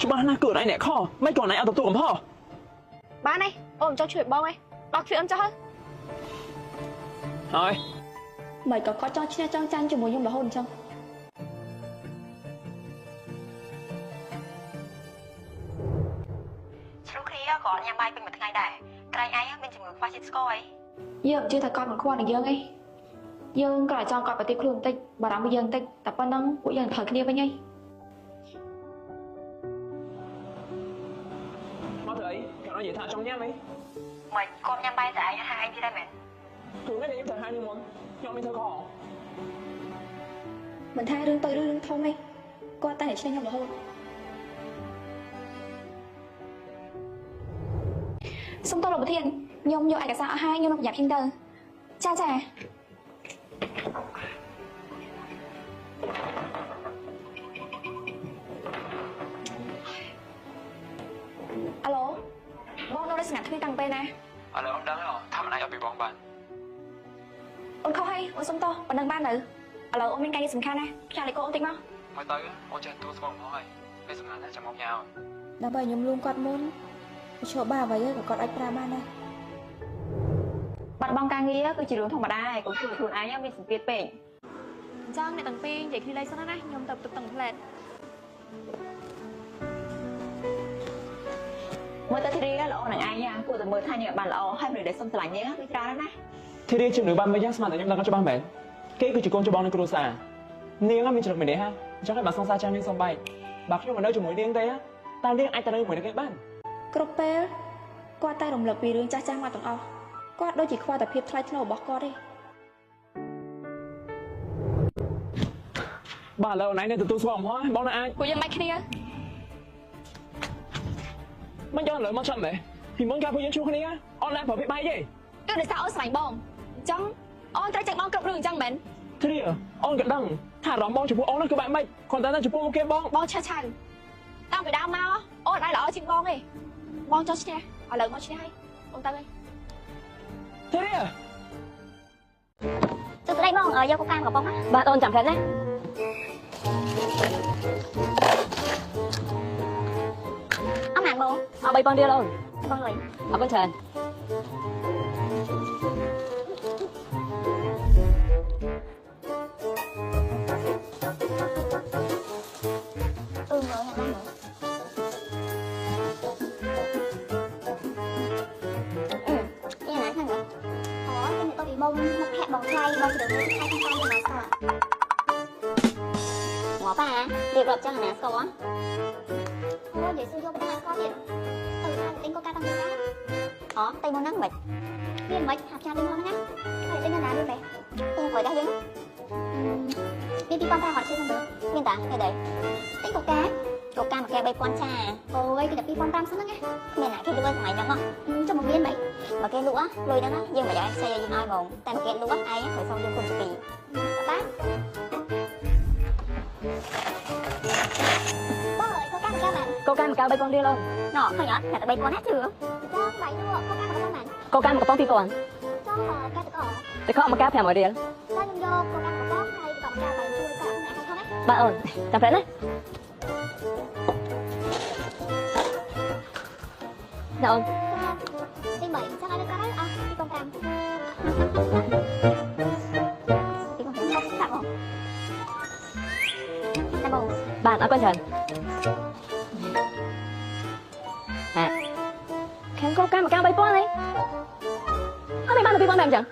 ច្បាស់ណាស់គឺអនឯងអ្នកខមិនក៏អនឯងអត់ទទួលកំហុសបានហើយអូនចង់ជួយបងឯងបោកជួយអូនចោះហើយមិនក៏គាត់ចង់ឈ្នះចង់ចាញ់ជាមួយខ្ញុំរហូតអញ្ចឹងជ្រូកគ្នាក៏ញ៉ាំបាយពេញមួយថ្ងៃដែរក្រែងឯងមានជំងឺខ្វះជាតិស្ករអីយើងជឿថាគាត់មិនខ្វល់នឹងយើងឯងយើងក៏ចង់គាត់ប្រតិខ្លួនបន្តិចបារម្ភពីយើងបន្តិចតែប៉ុណ្ណឹងពួកយើងត្រូវគ្នាវិញឯងមកធ្វើអីគាត់និយាយថាចង់ញ៉ាំអីមិនគាត់ញ៉ាំបាយតែឯងហាឯងទៀតដែរមែនគឺមិនខ្ញុំត្រូវហានេះមុនខ្ញុំមានធ្វើខុសមិនថារឿងទៅរឿងធំឯងគាត់តែឈ្នះខ្ញុំរហូតសុំតលោកប្រធានខ្ញុំយកឯកសារអស់ហើយខ្ញុំនឹងប្រយ័ត្នហ៊ានទៅចាចាអាឡូបងនៅស្ងាត់គ្នាតាំងពេលណាឥឡូវអូនដឹងហ៎ថាមិនអាចឲ្យពីបងបានអូនខុសហើយអូនសុំតោះប៉ុណ្ណឹងបានទៅឥឡូវអូនមានការងារសំខាន់ណាផ្សាយលេខកូនបន្តិចមកមកទៅអូនចេះទូស្គាល់មកហើយពេលសំខាន់ណាស់ចាំមកញ៉ាំដើម្បីខ្ញុំលួងគាត់មុនឈប់បាអ្វីក៏គាត់អាចប្រើបានដែរបាត់បង់ការងារគឺជារឿងធម្មតាកុំធ្វើខ្លួនឯងមានសម្ពាធពេកអញ្ចឹងអ្នកទាំងពីរនិយាយគ្នាលេខសិនណាខ្ញុំទៅទឹកទាំងផ្លែតមើលទៅធីរីល្អនឹងឯងគួរតែមើលថានេះបានល្អហើយមនុស្សដែលសុំស្រឡាញ់នេះគឺច្រើនណាស់ធីរីជំនឿបានមិនយ៉ាងស្មានតែខ្ញុំដឹងច្បាស់មែនគេគឺជាកូនច្បងនៃគ្រួសារនាងមានចំណុចម្នាក់ហ่ะអញ្ចឹងឲ្យបានសង្សារចាំនាងសំបែកបើខ្ញុំមិននៅជាមួយនាងទេតើនាងអាចទៅនៅជាមួយនឹងគេបានគ្រប់ពេលគាត់តែរំលឹកពីរឿងចាស់ៗមកទាំងអស់គាត់ដូចជាខ្វះតែភាពថ្លៃថ្នូររបស់គាត់ទេបាទឥឡូវណៃនឹងទទួលស្គាល់កំហុសបងនៅអាចពួកយើងមិនគ្នាមិនយកឥឡូវមកចាំមែនពីមុនកាពួកយើងជួបគ្នាអនឡាញប្រភេទបាយទេគឺដោយសារអូនស្រឡាញ់បងអញ្ចឹងអូនត្រូវចេះបងគ្រប់រឿងអញ្ចឹងមែនធីរីអូនក៏ដឹងថាអារម្មណ៍បងចំពោះអូននោះគឺបែបម៉េចគាត់តែចំពោះមុខគេបងឆាឆៅតាំងពីដើមមកអូនអត់ល្អជាងបងទេបងចង់ឈ្នះឥឡូវមកឈ្នះហើយអូនទៅហើយធីរីទៅស្ដីបងយកកូកាមកកំប៉ុងណាបាទអូនចាំផ្លែតណាអត់ណាបងអត់3,000រៀលអូនបងលុយអរគុណច្រើនបងមកភ័ក្របងថ្លៃបងជ្រើសរើសថៃខាងតាមណាស្គាល់ងាប់ប៉ារៀបរាប់ចឹងណាស្គាល់អូនិយាយសួរយកបណ្ដាស្គាល់ទៀតទៅទិញកូកាតាំងពីណាអូទិញមុនហ្នឹងមិនវាមិនហាប់ចាទិញមុនហ្នឹងហើយទិញណានេះបែទិញក្រោយដែរយើងវា2,500អត់ជឿសំមើមានតាគេដែរទិញកូកាមួយកែ3,000ចាអូយគេតែ2,500សិនហ្នឹងមានណាគេលក់សម័យហ្នឹងចុះមកមានបែបើគេលក់លុយហ្នឹងយើងមិនអាចផ្សេងឲ្យយើងឲ្យហ្មងតែមកគេលក់ឯងត្រូវសុំយើងគុណពីបាទបងអើយកូកាមកបានកូកា3,000រៀលអូនណ៎ឃើញអត់តែ3,000ណាជឿចាបាយលក់កូកាមកប៉ុណ្ណែនកូកាមកកំប៉ុង2,000ចុះកែតកមកកែ500រៀលតែខ្ញុំយកកូកាមកកំប៉ុងហើយកំចាបាយជួយកាក់អ្នកផងណាបាទអូនចាំផ្លែតណាអូនទី3ចឹងឲ្យលើកហើយអស់ទីកុំតាមទីកុំតាមស្ដាប់បងតែបងបាទអរគុណច្រើនខាងកូកាមកកែ3,000ហីអត់មានបាន2,000បែបអញ្ចឹង